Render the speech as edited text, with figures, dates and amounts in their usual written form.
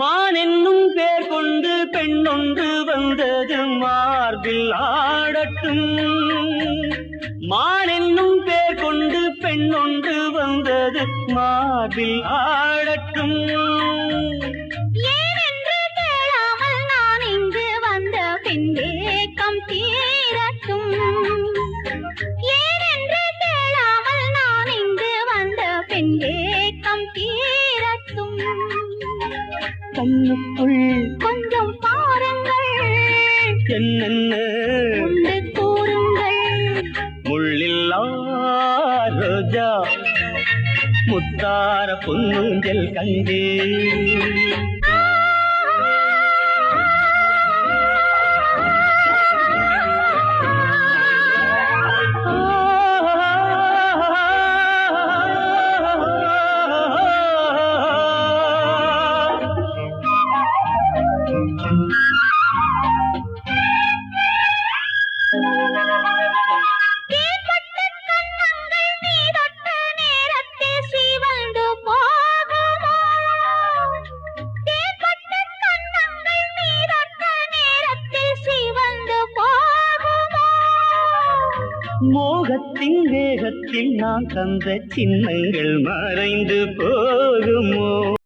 மான் என்னும் பேர் கொண்டு பெண்ணொன்று வந்தது மார்பில் ஆடட்டும். மான் என்னும் பேர் கொண்டு பெண்ணொன்று வந்தது மார்பில் ஆடட்டும். ஏனென்று கேளாமல் நான் இங்கு வந்த பின் ஏக்கம் தீரட்டும். ஏனென்று கேளாமல் நான் இங்கு வந்த பின் ஏக்கம் தீரட்டும். கண்ணுக்குள் கொஞ்சம் பாருங்கள், என்னென்ன உண்டு கூறுங்கள். முள்ளில்லா ரோஜா முத்தார பொன்னூஞ்சல் கண்டே. மோகத்தின் வேகத்தில் நான் தந்த சின்னங்கள் மறைந்து போகுமோ?